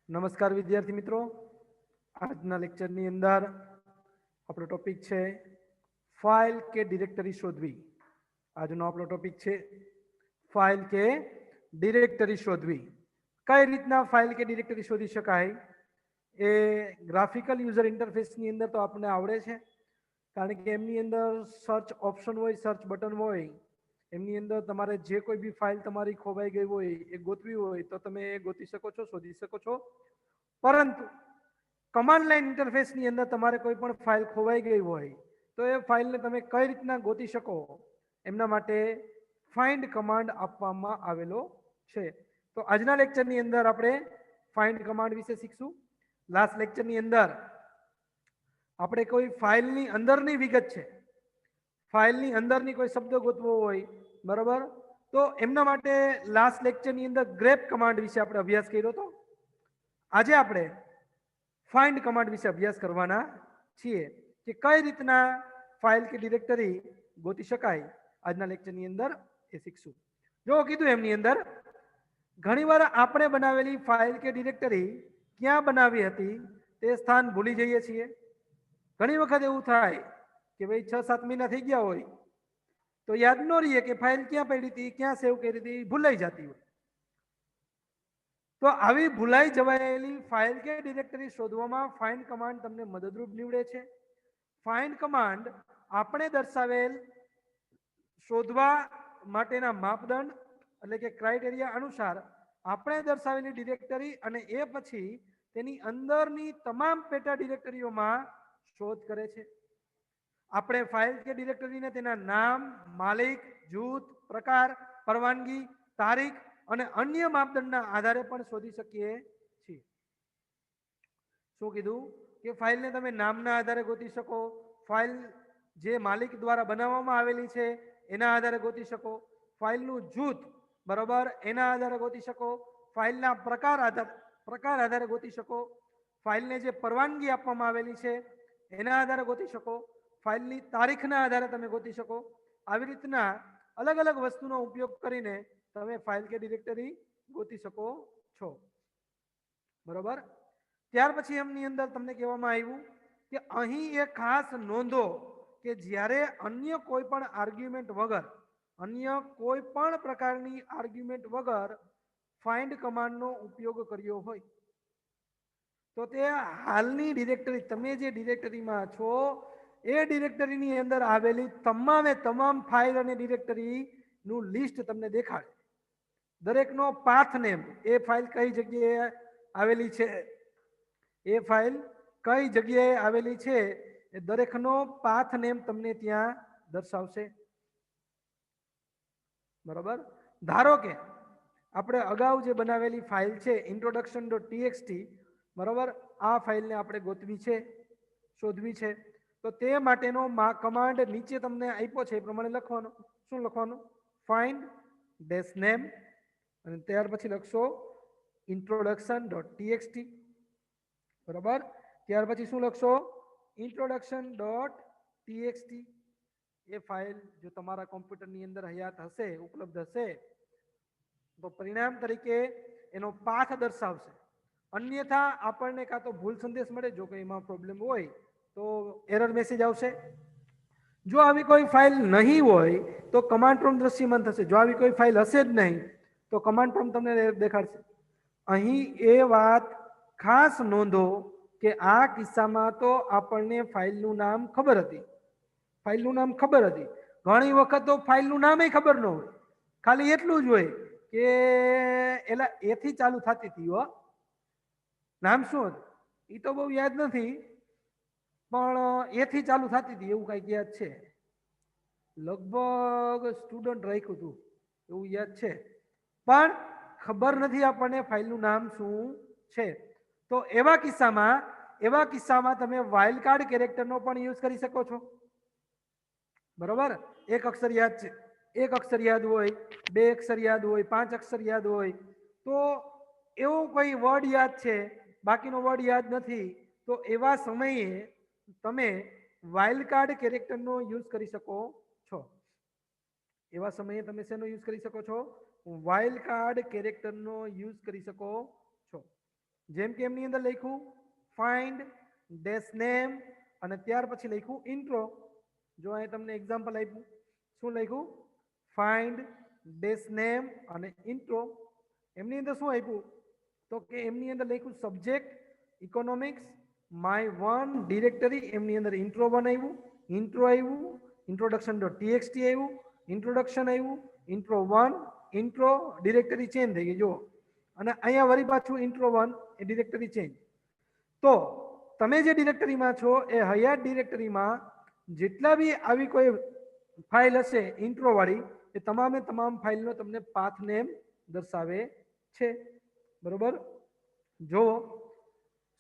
નમસ્કાર વિદ્યાર્થી મિત્રો, આજના લેક્ચરની અંદર આપણો ટોપિક છે ફાઇલ કે ડિરેક્ટરી શોધવી. આજનો આપણો ટોપિક છે ફાઇલ કે ડિરેક્ટરી શોધવી. કઈ રીતના ફાઇલ કે ડિરેક્ટરી શોધી શકાય એ ગ્રાફિકલ યુઝર ઇન્ટરફેસની અંદર તો આપણને આવડે છે, કારણ કે એમની અંદર સર્ચ ઓપ્શન હોય, સર્ચ બટન હોય. એમની અંદર તમારે જે કોઈ બી ફાઇલ તમારી ખોવાઈ ગઈ હોય એ ગોતવી હોય તો તમે એ ગોતી શકો છો, શોધી શકો છો. પરંતુ કમાન્ડ લાઇન ઇન્ટરફેસની અંદર તમારે કોઈ પણ ફાઇલ ખોવાઈ ગઈ હોય તો એ ફાઇલને તમે કઈ રીતના ગોતી શકો એમના માટે ફાઇન્ડ કમાન્ડ આપવામાં આવેલો છે. તો આજના લેક્ચરની અંદર આપણે ફાઇન્ડ કમાન્ડ વિશે શીખશું. લાસ્ટ લેક્ચરની અંદર આપણે કોઈ ફાઇલની અંદરની વિગત છે, ફાઇલની અંદરની કોઈ શબ્દ ગોતવો હોય, બરાબર, તો એમના માટે લાસ્ટ લેક્ચરની અંદર ગ્રેપ કમાન્ડ વિશે આપણે અભ્યાસ કર્યો હતો. આજે આપણે ફાઇન્ડ કમાન્ડ વિશે અભ્યાસ કરવાના છીએ કે કઈ રીતના ફાઇલ કે ડિરેક્ટરી ગોતી શકાય. આજના લેક્ચરની અંદર એ શીખશું. જો કીધું એમની અંદર ઘણીવાર આપણે બનાવેલી ફાઇલ કે ડિરેક્ટરી ક્યાં બનાવી હતી તે સ્થાન ભૂલી જઈએ છીએ. ઘણી વખત એવું થાય કે ભાઈ 6-7 મહિના થઈ ગયા હોય તો યાદ ન રહીએ કે ફાઇલ ક્યાં પડી હતી, ક્યાં સેવ કરી હતી, ભૂલાઈ જતી હોય. તો આવી ભૂલાઈ જવાયેલી ફાઇલ કે ડિરેક્ટરી શોધવામાં ફાઇન્ડ કમાન્ડ તમને મદદરૂપ નીવડે છે. ફાઇન્ડ કમાન્ડ આપણે દર્શાવેલ શોધવા માટેના માપદંડ એટલે કે ક્રાઇટેરિયા અનુસાર આપણે દર્શાવેલી ડિરેક્ટરી અને એ પછી તેની અંદરની તમામ પેટા ડિરેક્ટરીઓમાં શોધ કરે છે. આપણે ફાઇલ કે ડિરેક્ટરીને તેના નામ, માલિક, જૂથ, પ્રકાર, પરવાનગી, તારીખ અને અન્ય માપદંડના આધારે પણ શોધી શકીએ છીએ. શું કીધું કે ફાઇલને તમે નામના આધારે ગોતી શકો, ફાઇલ જે માલિક દ્વારા બનાવવામાં આવેલી છે એના આધારે ગોતી શકો, ફાઇલનું જૂથ, બરોબર, એના આધારે ગોતી શકો, ફાઇલના પ્રકાર આધારે ગોતી શકો, ફાઇલને જે પરવાનગી આપવામાં આવેલી છે એના આધારે ગોતી શકો, ફાઇલની તારીખના આધારે તમે ગોતી શકો. આવી રીતના અલગ અલગ વસ્તુનો ઉપયોગ કરીને તમે ફાઇલ કે ડિરેક્ટરી ગોતી શકો છો, બરોબર. ત્યાર પછી એમની અંદર તમને કહેવામાં આવ્યું કે અહીં એક ખાસ નોંધો કે જ્યારે અન્ય કોઈ પણ આર્ગ્યુમેન્ટ વગર, અન્ય કોઈ પણ પ્રકારની આર્ગ્યુમેન્ટ વગર ફાઇન્ડ કમાન્ડનો ઉપયોગ કર્યો હોય તો તે હાલની ડિરેક્ટરી, તમે જે ડિરેક્ટરીમાં છો એ ડિરેક્ટરીની અંદર આવેલી તમામે તમામ ફાઇલ અને ડિરેક્ટરીનું લિસ્ટ તમને દેખાડે. દરેકનો પાથ નેમ, એ ફાઇલ કઈ જગ્યાએ આવેલી છે, એ ફાઇલ કઈ જગ્યાએ આવેલી છે, એ દરેકનો પાથ નેમ તમને ત્યાં દર્શાવશે, બરોબર. ધારો કે આપણે અગાઉ જે બનાવેલી ફાઇલ છે introduction.txt, બરોબર, આ ફાઇલને આપણે ગોતવી છે, શોધવી છે. તો તે માટેનો કમાન્ડ નીચે તમને આપ્યો છે એ પ્રમાણે લખવાનો. શું લખવાનું? ફાઇન્ડ ડેશ નેમ અને ત્યાર પછી લખશો introduction.txt, બરાબર. ત્યાર પછી શું લખશો? introduction.txt. એ ફાઇલ જો તમારા કોમ્પ્યુટરની અંદર હયાત હશે, ઉપલબ્ધ હશે, તો પરિણામ તરીકે એનો પાથ દર્શાવશે. અન્યથા આપણને કાં તો ભૂલ સંદેશ મળે, જો કંઈ એમાં પ્રોબ્લેમ હોય તો એરર મેસેજ આવશે. જો આવી કોઈ ફાઇલ નહીં હોય તો કમાન્ડ પ્રોમ્પ્ટ દ્રશ્યમાન થશે. જો આવી કોઈ ફાઇલ હશે જ નહીં તો કમાન્ડ પ્રોમ્પ્ટ તમને દેખાડશે. અહીં એ વાત ખાસ નોંધો કે આ કિસ્સામાં તો આપણને ફાઇલનું નામ ખબર હતી, ફાઇલનું નામ ખબર હતી. ઘણી વખત તો ફાઇલનું નામ ખબર ન હોય, ખાલી એટલું જ હોય કે એલા એથી ચાલુ થતી હતી, હો, નામ શું હતું એ તો બહુ યાદ નથી, પણ એથી ચાલુ થતી હતી એવું કઈક યાદ છે. લગભગ સ્ટુડન્ટ રાખ્યું હતું એવું યાદ છે, પણ ખબર નથી આપણને ફાઇલનું નામ શું છે. તો એવા કિસ્સામાં તમે વાઇલ્ડ કાર્ડ કેરેક્ટરનો પણ યુઝ કરી શકો છો, બરોબર. એક અક્ષર યાદ છે, એક અક્ષર યાદ હોય, બે અક્ષર યાદ હોય, 5 અક્ષર યાદ હોય, તો એવો કોઈ વર્ડ યાદ છે, બાકીનો વર્ડ યાદ નથી, તો એવા સમયે તમે વાઇલ્ડ કાર્ડ કેરેક્ટરનો યુઝ કરી શકો છો. એવા સમયે તમે શેનો યુઝ કરી શકો છો? વાઇલ્ડ કાર્ડ કેરેક્ટરનો યુઝ કરી શકો છો. જેમ કે એમની અંદર લખ્યું ફાઇન્ડ ડેશ નેમ અને ત્યાર પછી લખ્યું ઇન્ટ્રો. જો અહીં તમને એક્ઝામ્પલ આપ્યું, શું લખ્યું? ફાઇન્ડ ડેશ નેમ અને ઇન્ટ્રો. એમની અંદર શું આપ્યું? તો કે એમની અંદર લખ્યું subject economics my one directory. એમની અંદર ઇન્ટ્રો વન આવ્યું, ઇન્ટ્રો આવ્યું, ઇન્ટ્રોડક્શન ડોટ ટીએક્સટી આવ્યું, ઇન્ટ્રોડક્શન આવ્યું, intro one, intro directory change થઈ ગઈ. જો અને અહીંયા વળી પાછું ઇન્ટ્રો વન એ ડિરેક્ટરી ચેન્જ. તો તમે જે ડિરેક્ટરીમાં છો એ હયાત ડિરેક્ટરીમાં જેટલા બી આવી કોઈ ફાઇલ હશે ઇન્ટ્રો વાળી એ તમામે તમામ ફાઇલનો તમને પાથ નેમ દર્શાવે છે. બરોબર? જો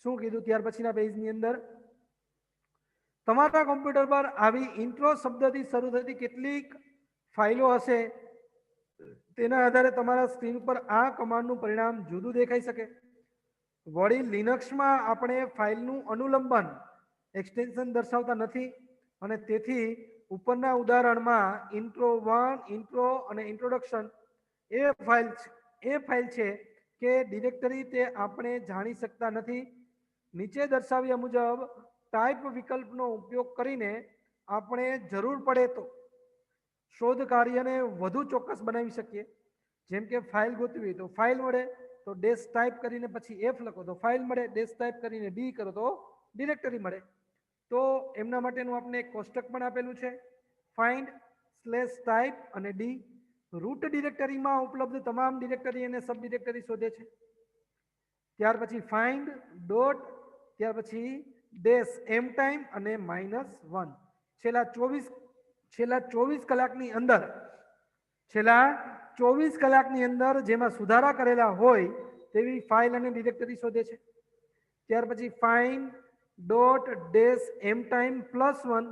શું કીધું ત્યાર પછીના પેજની અંદર તમારા કોમ્પ્યુટર પર આવી ઇન્ટ્રો શબ્દથી શરૂ થતી કેટલીક ફાઇલો હશે તેના આધારે તમારા સ્ક્રીન પર આ કમાન્ડનું પરિણામ જુદું દેખાઈ શકે. વળી લિનક્સમાં આપણે ફાઇલનું અનુલંબન એક્સટેન્શન દર્શાવતા નથી અને તેથી ઉપરના ઉદાહરણમાં ઇન્ટ્રો વન, ઇન્ટ્રો અને ઇન્ટ્રોડક્શન એ ફાઇલ છે કે ડિરેક્ટરી તે આપણે જાણી શકતા નથી. નીચે દર્શાવ્યા મુજબ ટાઈપ વિકલ્પનો ઉપયોગ કરીને આપણે જરૂર પડે તો શોધ કાર્યને વધુ ચોક્કસ બનાવી શકીએ. જેમ કે ફાઇલ ગોતવી તો ફાઇલ મળે તો ડેશ ટાઈપ કરીને પછી એફ લખો તો ફાઇલ મળે, ડેશ ટાઈપ કરીને ડી કરો તો ડિરેક્ટરી મળે. તો એમના માટેનું આપણે એક કોષ્ટક પણ આપેલું છે, ફાઇન્ડ સ્લેશ ટાઈપ અને ડી. રૂટ ડિરેક્ટરીમાં ઉપલબ્ધ તમામ ડિરેક્ટરી અને સબ ડિરેક્ટરી શોધે છે. ત્યાર પછી ફાઇન્ડ ડોટ, ત્યાર પછી ડેશ એમ ટાઈમ અને -1. છેલ્લા 24 કલાકની અંદર જેમાં સુધારા કરેલા હોય તેવી ફાઇલ અને ડિરેક્ટરી શોધે છે. ત્યાર પછી ફાઇન્ડ ડોટ ડેશ એમ ટાઈમ +1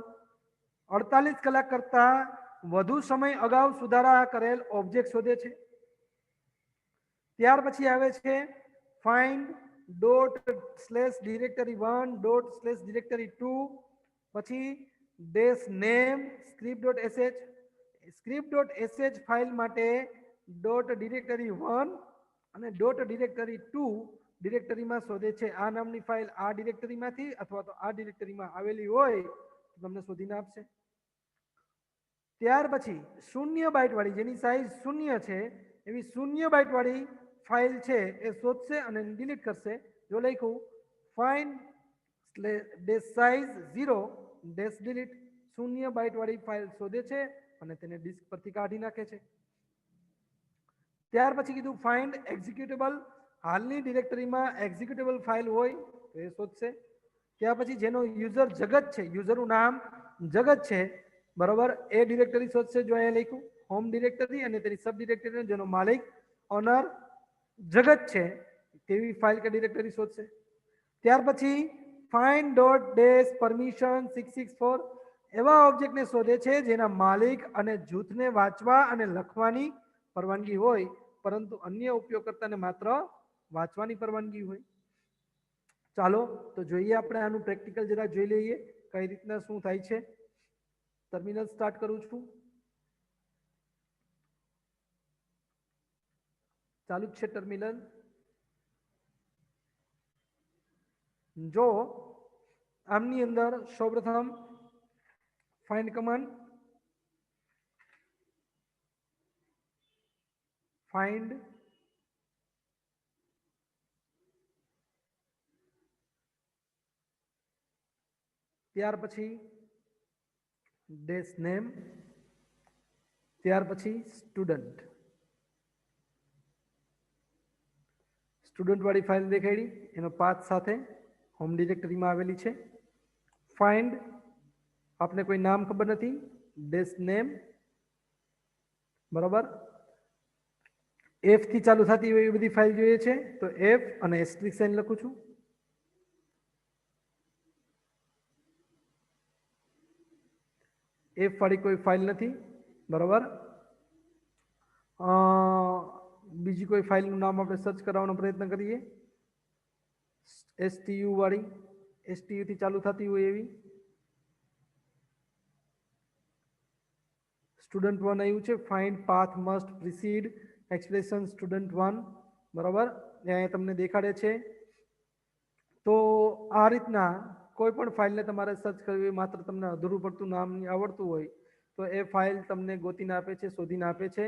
48 કલાક કરતા વધુ સમય અગાઉ સુધારા કરેલ ઓબ્જેક્ટ શોધે છે. ત્યાર પછી આવે છે find dot slash directory one dot slash directory two પછી dash name script.sh. script.sh file માટે ડોટ ડિરેક્ટરી1 અને ડોટ ડિરેક્ટરી2 ડિરેક્ટરીમાં શોધે છે. આ નામની ફાઇલ આ ડિરેક્ટરીમાંથી અથવા તો આ ડિરેક્ટરીમાં આવેલી હોય તો તમને શોધીને આપશે. ત્યાર પછી 0 બાઇટ વાળી જેની સાઈઝ 0 છે એવી 0 બાઇટ વાળી ફાઇલ છે એ શોધશે અને ડિલીટ કરશે. જો લખ્યું find dash size 0 dash delete, 0 byte વાળી ફાઇલ શોધે છે અને તેને ડિસ્ક પરથી કાઢી નાખે છે. ત્યાર પછી કીધું ફાઇન્ડ એક્ઝિક્યુટેબલ. હાલની ડિરેક્ટરીમાં એક્ઝિક્યુટેબલ ફાઇલ હોય તો એ શોધશે. ત્યાર પછી જેનો યુઝર જગત છે, યુઝરનું નામ જગત છે, બરોબર, એ ડિરેક્ટરી શોધશે. જો અહીંયા લખ્યું હોમ ડિરેક્ટરી અને તેની સબ ડિરેક્ટરી જેનો માલિક ઓનર જગત છે તેવી ફાઇલ કે ડિરેક્ટરી શોધશે. ત્યાર પછી ફાઇન્ડ ડોટ ડેશ પરમિશન 664 એવા ઓબ્જેક્ટને શોધે છે જેના માલિક અને જૂથને વાંચવા અને લખવાની પરવાનગી હોય પરંતુ અન્ય ઉપયોગકર્તાને માત્ર વાંચવાની પરવાનગી હોય. ચાલો તો જોઈએ આપણે આનું પ્રેક્ટિકલ જરા જોઈ લઈએ કઈ રીતના શું થાય છે. ટર્મિનલ સ્ટાર્ટ કરું છું. ચાલુ જ છે ટર્મિનલ. જો આમની અંદર સૌપ્રથમ ફાઇન્ડ કમાન્ડ, ફાઇન્ડ ત્યાર પછી ડેશ નેમ, ત્યાર પછી સ્ટુડન્ટ. સ્ટુડન્ટ વાળી ફાઇલ દેખાડી એનો પાથ સાથે હોમ ડિરેક્ટરીમાં આવેલી છે. ફાઇન્ડ આપને કોઈ નામ ખબર નથી, ડેશ નેમ, બરોબર, એફ થી ચાલુ થતી હોય એવી બધી ફાઇલ જોઈએ છે તો એફ અને એસ્ટ્રિક સાઇન લખું છું. એફ વાળી કોઈ ફાઇલ નથી, બરોબર. બીજી કોઈ ફાઇલનું નામ આપણે સર્ચ કરવાનો પ્રયત્ન કરીએ. STU વાળી, STU થી ચાલુ થતી હોય એવી. સ્ટુડન્ટ 1 આવ્યું છે. Find path must precede expression student 1, બરોબર. અહીંયા તમને દેખાડે છે તો આ રીતના કોઈ પણ ફાઇલને તમારે સર્ચ કરવી માત્ર તમને અધૂરું પડતું નામ આવડતું હોય તો એ ફાઇલ તમને ગોતીને આપે છે, શોધીને આપે છે.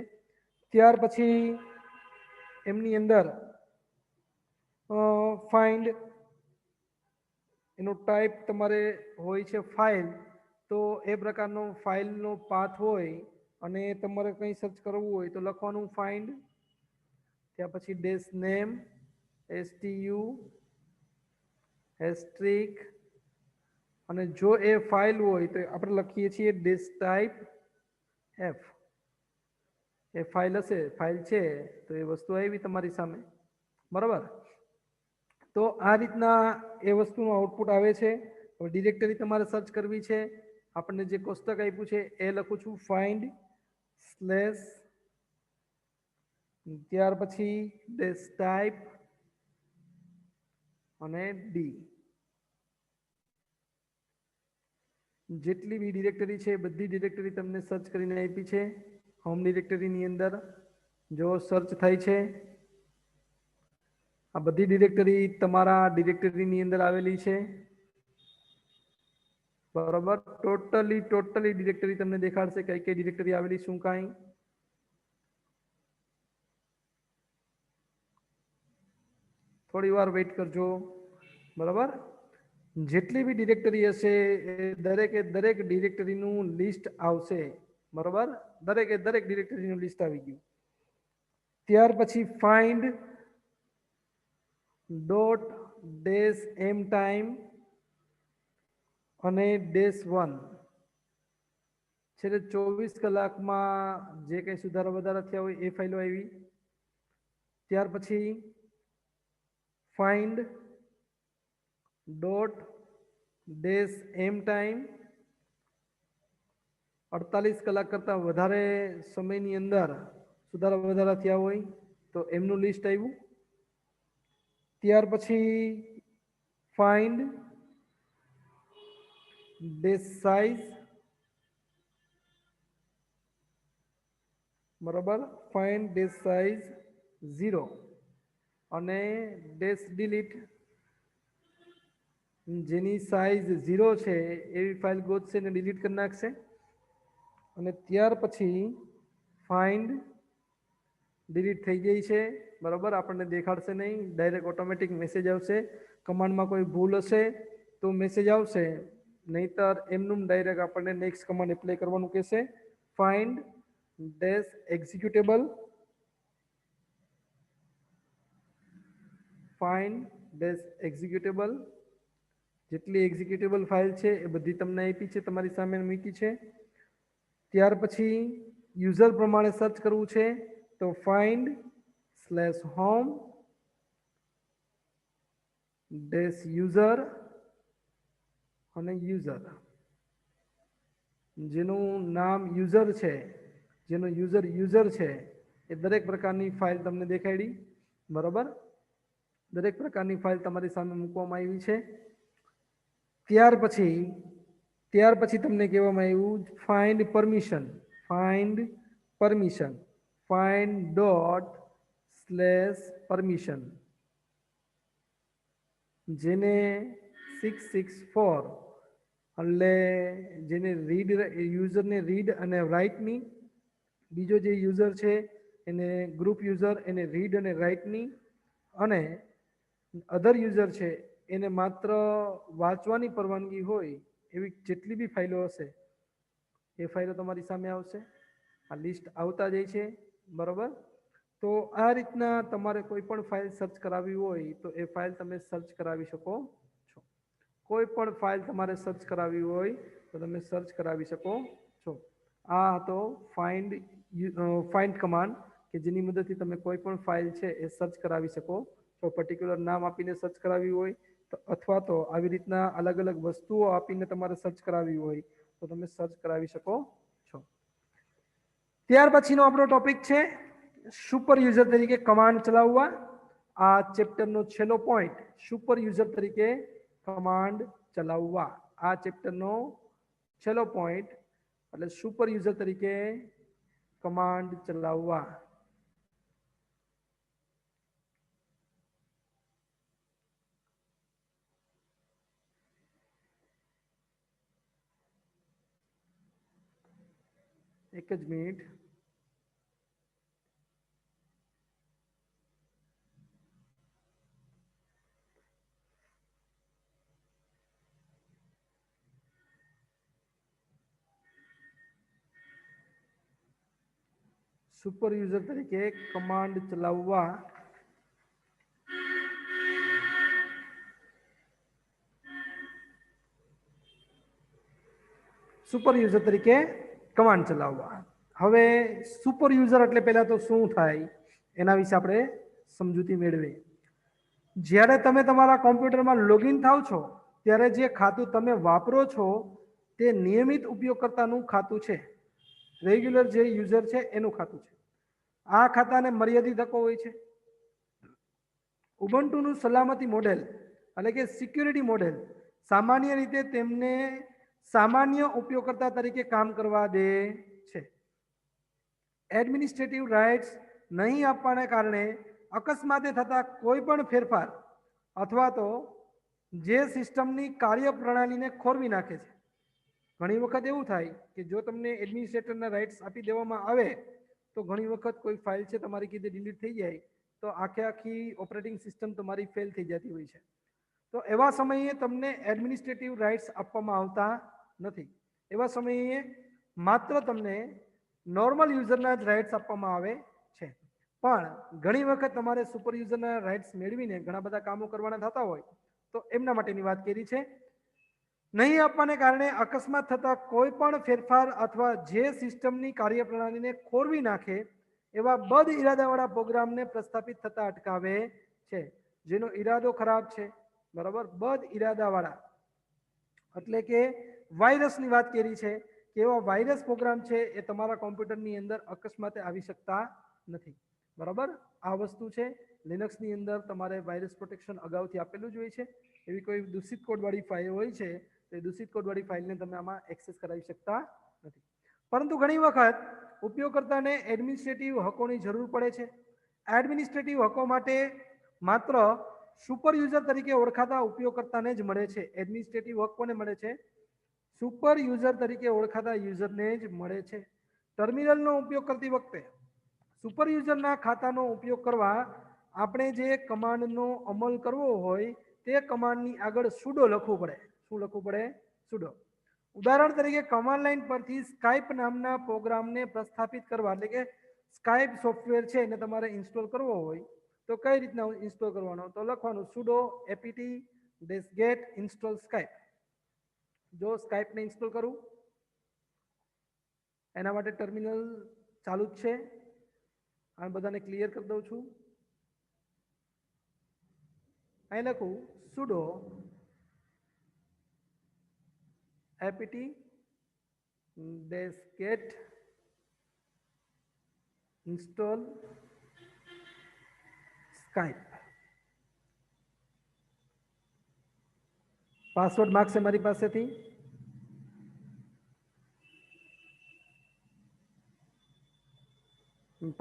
ત્યાર પછી એમની અંદર ફાઇન્ડ એનો ટાઈપ તમારે હોય છે ફાઇલ, તો એ પ્રકારનો ફાઇલનો પાથ હોય અને તમારે કંઈ સર્ચ કરવું હોય તો લખવાનું ફાઇન્ડ, ત્યાર પછી ડેશ નેમ, STU, હેસ્ટ્રિક, અને જો એ ફાઇલ હોય તો આપણે લખીએ છીએ ડેશ ટાઈપ F. એ ફાઇલ હશે, ફાઇલ છે તો એ વસ્તુ આવી તમારી સામે, બરાબર. તો આ રીતના એ વસ્તુનું આઉટપુટ આવે છે. હવે ડિરેક્ટરી તમારે સર્ચ કરવી છે, આપણને જે કોષ્ટક આપ્યું છે એ લખું છું ફાઇન્ડ સ્લેશ, ત્યાર પછી ડેશ ટાઈપ અને ડી. જેટલી બી ડિરેક્ટરી છે બધી ડિરેક્ટરી તમને સર્ચ કરીને આપી છે. હોમ ડિરેક્ટરીની અંદર જો સર્ચ થાય છે, આ બધી ડિરેક્ટરી તમારા ડિરેક્ટરીની અંદર આવેલી છે, બરાબર. ટોટલી ડિરેક્ટરી તમને દેખાડશે કઈ કઈ ડિરેક્ટરી આવેલી, શું કાંઈ. થોડી વાર વેઇટ કરજો, બરાબર. જેટલી બી ડિરેક્ટરી હશે એ દરેકે દરેક ડિરેક્ટરીનું લિસ્ટ આવશે, બરાબર. દરેકે દરેક ડિરેક્ટરીનું લિસ્ટ આવી ગયું. ત્યાર પછી ફાઇન્ડ ડોટ ડેશ એમ ટાઈમ અને -1 છેલ્લે 24 કલાકમાં જે કંઈ સુધારા વધારા થયા હોય એ ફાઇલો આવી. ત્યાર પછી ફાઇન્ડ ડોટ ડેશ એમ ટાઈમ 48 કલાક કરતાં વધારે સમયની અંદર સુધારા વધારા થયા હોય તો એમનું લિસ્ટ આવ્યું. ત્યાર પછી ફાઇન્ડ ડેશ સાઇઝ, બરાબર. ફાઇન્ડ ડેશ સાઇઝ 0 અને ડેશ ડિલીટ, જેની સાઇઝ 0 છે એવી ફાઇલ ગોતશે ને ડિલીટ કરી નાખશે. અને ત્યાર પછી ફાઇન્ડ ડિલીટ થઈ ગઈ છે, બરાબર. આપણને દેખાડશે નહીં, ડાયરેક્ટ ઓટોમેટિક મેસેજ આવશે. કમાન્ડમાં કોઈ ભૂલ હશે તો મેસેજ આવશે, નહીતર એમનું ડાયરેક્ટ આપણને નેક્સ્ટ કમાન્ડ એપ્લાય કરવાનું કહેશે. Find dash executable, find dash executable, જેટલી એક્ઝિક્યુટેબલ ફાઇલ છે એ બધી તમને આપી છે, તમારી સામે મૂકી છે. ત્યાર પછી યુઝર પ્રમાણે સર્ચ કરવું છે તો find slash home dash user અને યુઝર, જેનું નામ યુઝર છે, જેનું યુઝર છે એ દરેક પ્રકારની ફાઇલ તમને દેખાડી, બરાબર. દરેક પ્રકારની ફાઇલ તમારી સામે મૂકવામાં આવી છે. ત્યાર પછી તમને કહેવામાં આવ્યું find permission, find dot slash permission, જેને 664 એટલે જેને રીડ, યુઝરને રીડ અને રાઇટની, બીજો જે યુઝર છે એને ગ્રુપ યુઝર એને રીડ અને રાઇટની, અને અધર યુઝર છે એને માત્ર વાંચવાની પરવાનગી હોય એવી જેટલી બી ફાઇલો હશે એ ફાઇલો તમારી સામે આવશે. આ લિસ્ટ આવતા જાય છે, બરાબર. તો આ રીતના તમારે કોઈ પણ ફાઇલ સર્ચ કરાવવી હોય તો એ ફાઇલ તમે સર્ચ કરાવી શકો છો. કોઈ પણ ફાઇલ તમારે સર્ચ કરાવવી હોય તો તમે સર્ચ કરાવી શકો છો. આ હતો ફાઇન્ડ કમાન્ડ કે જેની મદદથી તમે કોઈ પણ ફાઇલ છે એ સર્ચ કરાવી શકો છો. પર્ટિક્યુલર નામ આપીને સર્ચ કરાવવી હોય તો અથવા તો આવી રીતના અલગ અલગ વસ્તુઓ આપીને તમારે સર્ચ કરાવવી હોય તો તમે સર્ચ કરાવી શકો છો. ત્યાર પછીનો આપણો ટોપિક છે સુપર યુઝર તરીકે કમાન્ડ ચલાવવા. આ ચેપ્ટરનો છેલ્લો પોઈન્ટ, સુપર યુઝર તરીકે કમાન્ડ ચલાવવા. આ ચેપ્ટરનો છેલ્લો પોઈન્ટ એટલે સુપર યુઝર તરીકે કમાન્ડ ચલાવવા. એક જ મિનિટ. સુપર યુઝર તરીકે કમાન્ડ ચલાવવા સુપર યુઝર તરીકે કમાન્ડ ચલાવવા. હવે સુપર યુઝર એટલે પહેલા તો શું થાય એના વિશે આપણે સમજૂતી મેળવીએ. જ્યારે તમે તમારા કોમ્પ્યુટરમાં લોગિન થાવ છો ત્યારે જે ખાતું તમે વાપરો છો તે નિયમિત ઉપયોગકર્તાનું ખાતું છે. રેગ્યુલર જે યુઝર છે એનું ખાતું છે. આ ખાતાને મર્યાદિત હકો હોય છે. ઉબુન્ટુનું સલામતી મોડેલ એટલે કે સિક્યુરિટી મોડેલ સામાન્ય રીતે તેમને સામાન્ય ઉપયોગકર્તા તરીકે કામ કરવા દે છે. એડમિનિસ્ટ્રેટિવ રાઇટ્સ નહીં આપવાને કારણે અકસ્માતે થતા કોઈ પણ ફેરફાર અથવા તો જે સિસ્ટમની કાર્યપ્રણાલીને ખોરવી નાખે છે. ઘણી વખત એવું થાય કે જો તમને એડમિનિસ્ટ્રેટરના રાઇટ્સ આપી દેવામાં આવે તો ઘણી વખત કોઈ ફાઇલ છે તમારી કીધે ડિલીટ થઈ જાય તો આખી ઓપરેટિંગ સિસ્ટમ તમારી ફેલ થઈ જતી હોય છે. તો એવા સમયે તમને એડમિનિસ્ટ્રેટિવ રાઇટ્સ આપવામાં આવતા નથી. એવા સમયે માત્ર તમને નોર્મલ યુઝરના જ રાઇટ્સ આપવામાં આવે છે. પણ ઘણી વખત તમારે સુપર યુઝરના રાઇટ્સ મેળવીને ઘણા બધા કામો કરવાના થતા હોય તો એમના માટેની વાત કરી છે. નહીં આપવાને કારણે અકસ્માત થતા કોઈ પણ ફેરફાર અથવા જે સિસ્ટમની કાર્યપ્રણાલીને ખોરવી નાખે એવા બદ ઇરાદાવાળા પ્રોગ્રામને પ્રસ્થાપિત થતા અટકાવે છે. જેનો ઈરાદો ખરાબ છે, બરાબર, બદ ઇરાદાવાળા એટલે કે વાયરસની વાત કરી છે કે એવા વાયરસ પ્રોગ્રામ છે એ તમારા કોમ્પ્યુટરની અંદર અકસ્માતે આવી શકતા નથી. બરાબર, આ વસ્તુ છે. લિનક્સની અંદર તમારે વાયરસ પ્રોટેક્શન અગાઉથી આપેલું જ હોય છે. એવી કોઈ દૂષિત કોડવાળી ફાઇલ હોય છે તો એ દૂષિત કોડવાળી ફાઇલને તમે આમાં એક્સેસ કરાવી શકતા નથી. પરંતુ ઘણી વખત ઉપયોગકર્તાને એડમિનિસ્ટ્રેટિવ હકોની જરૂર પડે છે. એડમિનિસ્ટ્રેટિવ હકો માટે માત્ર સુપર યુઝર તરીકે ઓળખાતા ઉપયોગકર્તાને જ મળે છે. એડમિનિસ્ટ્રેટિવ હક કોને મળે છે? સુપર યુઝર તરીકે ઓળખાતા યુઝરને જ મળે છે. ટર્મિનલનો ઉપયોગ કરતી વખતે સુપર યુઝરના ખાતાનો ઉપયોગ કરવા આપણે જે કમાન્ડનો અમલ કરવો હોય તે કમાન્ડની આગળ સુડો લખવું પડે. શું લખવું પડે? સુડો. ઉદાહરણ તરીકે કમાન્ડ લાઈન પરથી સ્કાઇપ નામના પ્રોગ્રામને પ્રસ્થાપિત કરવા એટલે કે સ્કાઇપ સોફ્ટવેર છે એને તમારે ઇન્સ્ટોલ કરવો હોય તો કઈ રીતના ઇન્સ્ટોલ કરવાનો? તો લખવાનું sudo apt-get install skype. જો સ્કાઇપને ઇન્સ્ટોલ કરું એના માટે ટર્મિનલ ચાલુ જ છે. આ બધાને ક્લિયર કરી દઉં છું. અહીં લખું sudo apt-get install Skype. Password માંગશે મારી પાસેથી.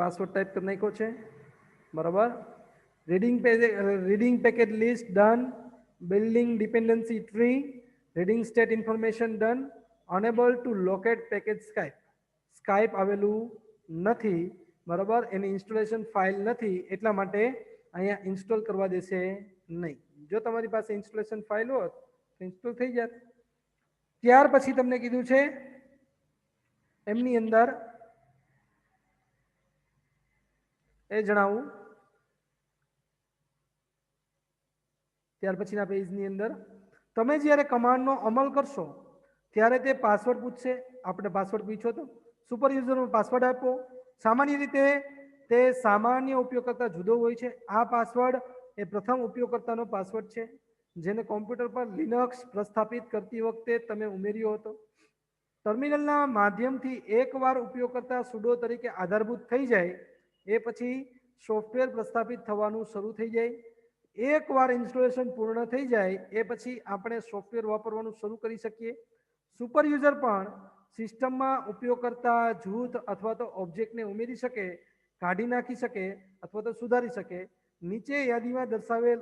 પાસવર્ડ ટાઈપ કરી નાખ્યો છે, બરાબર. Reading packet list done, building dependency tree, reading state information done, unable to locate package Skype. Skype આવેલું નથી, બરાબર, એની ઇન્સ્ટોલેશન ફાઇલ નથી એટલા માટે અહીંયા ઇન્સ્ટોલ કરવા દેશે નહીં. જો તમારી પાસે ઇન્સ્ટોલેશન ફાઇલ હોત તો ઇન્સ્ટોલ થઈ જાત. ત્યાર પછી તમને કીધું છે એમની અંદર એ જણાવું. ત્યાર પછીના પેજની અંદર તમે જ્યારે કમાન્ડનો અમલ કરશો ત્યારે તે પાસવર્ડ પૂછશે. આપણે પાસવર્ડ પૂછ્યો તો સુપર યુઝરનો પાસવર્ડ આપો. સામાન્ય રીતે તે સામાન્ય ઉપયોગકર્તા જુદો હોય છે. આ પાસવર્ડ એ પ્રથમ ઉપયોગકર્તાનો પાસવર્ડ છે જેને કોમ્પ્યુટર પર લિનક્સ પ્રસ્થાપિત કરતી વખતે તમે ઉમેર્યો હતો. ટર્મિનલના માધ્યમથી એકવાર ઉપયોગકર્તા sudo તરીકે આધારભૂત થઈ જાય એ પછી સોફ્ટવેર પ્રસ્થાપિત થવાનું શરૂ થઈ જાય. એકવાર ઇન્સ્ટોલેશન પૂર્ણ થઈ જાય એ પછી આપણે સોફ્ટવેર વાપરવાનું શરૂ કરી શકીએ. સુપર યુઝર પણ સિસ્ટમમાં ઉપયોગકર્તા જૂથ અથવા તો ઓબ્જેક્ટને ઉમેરી શકે, કાઢી નાખી શકે અથવા તો સુધારી શકે. નીચે યાદીમાં દર્શાવેલ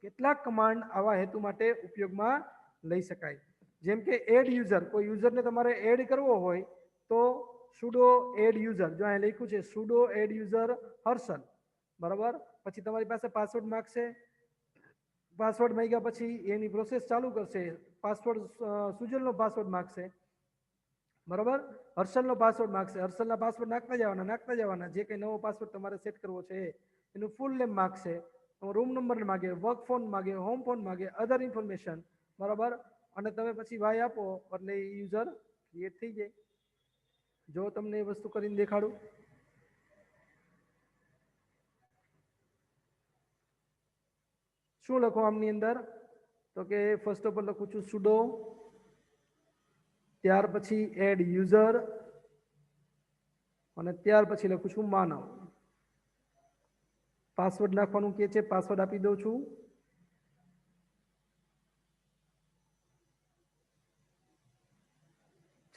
કેટલાક કમાન્ડ આવા હેતુ માટે ઉપયોગમાં લઈ શકાય. જેમ કે એડ યુઝર, કોઈ યુઝરને તમારે એડ કરવો હોય તો sudo add user, જો અહીં લખ્યું છે sudo add user હર્ષલ, બરાબર. પછી તમારી પાસે પાસવર્ડ માંગશે, પાસવર્ડ માંગ્યા પછી એની પ્રોસેસ ચાલુ કરશે, પાસવર્ડ સુજલનો પાસવર્ડ માંગશે, બરાબર. હર્ષલનો પાસવર્ડ માંગશે, હર્ષલના પાસવર્ડ નાખતા જવાના, જે કંઈ નવો પાસવર્ડ તમારે સેટ કરવો છે એનું ફૂલ નેમ માગશે, રૂમ નંબર માગે, વર્ક ફોન માગે, હોમ ફોન માગે, અધર ઇન્ફોર્મેશન, બરાબર. અને તમે પછી વાય આપો એટલે યુઝર ક્રિએટ થઈ જાય. જો તમને એ વસ્તુ કરીને દેખાડું, શું લખો આમની અંદર, તો કે ફર્સ્ટ ઓફ ઓલ લખું છું sudo, ત્યાર પછી એડ યુઝર, અને ત્યાર પછી લખું છું માનવ. પાસવર્ડ નાખવાનું કે છે, પાસવર્ડ આપી દઉં છું.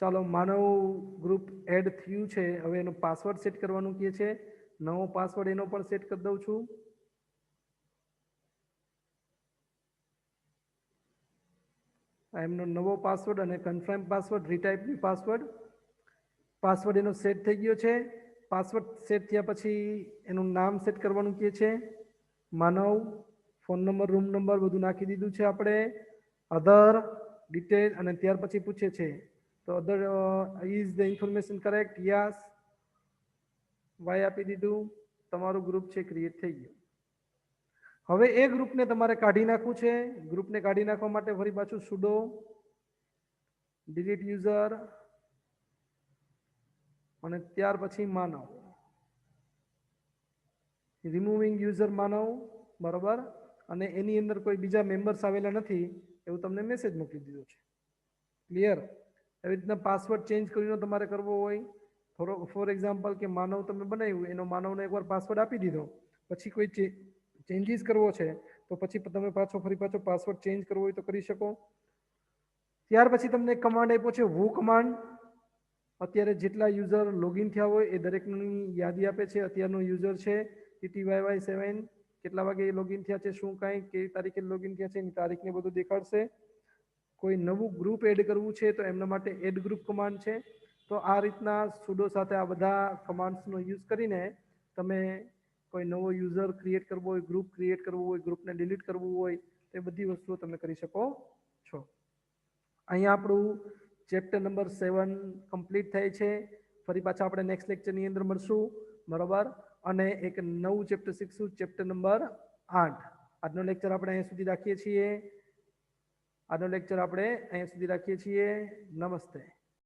ચાલો માનવ ગ્રુપ એડ થયું છે, હવે એનો પાસવર્ડ સેટ કરવાનું કે છે, નવો પાસવર્ડ એનો પણ સેટ કરી દઉં છું. એમનો નવો પાસવર્ડ અને કન્ફર્મ પાસવર્ડ, રીટાઈપની પાસવર્ડ એનો સેટ થઈ ગયો છે. પાસવર્ડ સેટ થયા પછી એનું નામ સેટ કરવાનું કે છે, માનવ, ફોન નંબર, રૂમ નંબર બધું નાખી દીધું છે આપણે, અધર ડિટેલ, અને ત્યાર પછી પૂછે છે તો other is the information correct, yes, Y આપી દીધું, તમારું ગ્રુપ છે ક્રિએટ થઈ ગયું. હવે એ ગ્રુપને તમારે કાઢી નાખવું છે. ગ્રુપને કાઢી નાખવા માટે ફરી પાછું sudo delete user, અને ત્યાર પછી માનવ, રિમૂવિંગ યુઝર માનવ, બરાબર. અને એની અંદર કોઈ બીજા મેમ્બર્સ આવેલા નથી એવું તમને મેસેજ મોકલી દીધો છે. ક્લિયર? એવી રીતના પાસવર્ડ ચેન્જ કરીને તમારે કરવો હોય, ફોર એક્ઝામ્પલ કે માનવ તમે બનાવ્યું, એનો માનવનો એકવાર પાસવર્ડ આપી દીધો, પછી કોઈ ચેન્જીસ કરવો છે તો પછી તમે ફરી પાછો પાસવર્ડ ચેન્જ કરવો હોય તો કરી શકો. ત્યાર પછી તમને કમાન્ડ આપ્યો છે who કમાન્ડ. અત્યારે જેટલા યુઝર લોગિન થયા હોય એ દરેકની યાદી આપે છે. અત્યારનો યુઝર છે TTYY7, કેટલા વાગે લોગિન થયા છે, શું કાંઈ કઈ તારીખે લોગિન થયા છે એની તારીખને બધું દેખાડશે. કોઈ નવું ગ્રુપ એડ કરવું છે તો એમના માટે એડ ગ્રુપ કમાન્ડ છે. તો આ રીતના sudo સાથે આ બધા કમાન્ડ્સનો યુઝ કરીને તમે કોઈ નવો યુઝર ક્રિએટ કરવો હોય, ગ્રુપ ક્રિએટ કરવું હોય, ગ્રુપને ડિલીટ કરવું હોય, એ બધી વસ્તુઓ તમે કરી શકો છો. અહીંયા આપણું ચેપ્ટર નંબર 7 કમ્પ્લીટ થાય છે. ફરી પાછા આપણે નેક્સ્ટ લેક્ચરની અંદર મળશું, બરાબર. અને એક નવું ચેપ્ટર શીખશું, ચેપ્ટર નંબર 8. આજનો લેક્ચર આપણે અહીંયા સુધી રાખીએ છીએ. નમસ્તે.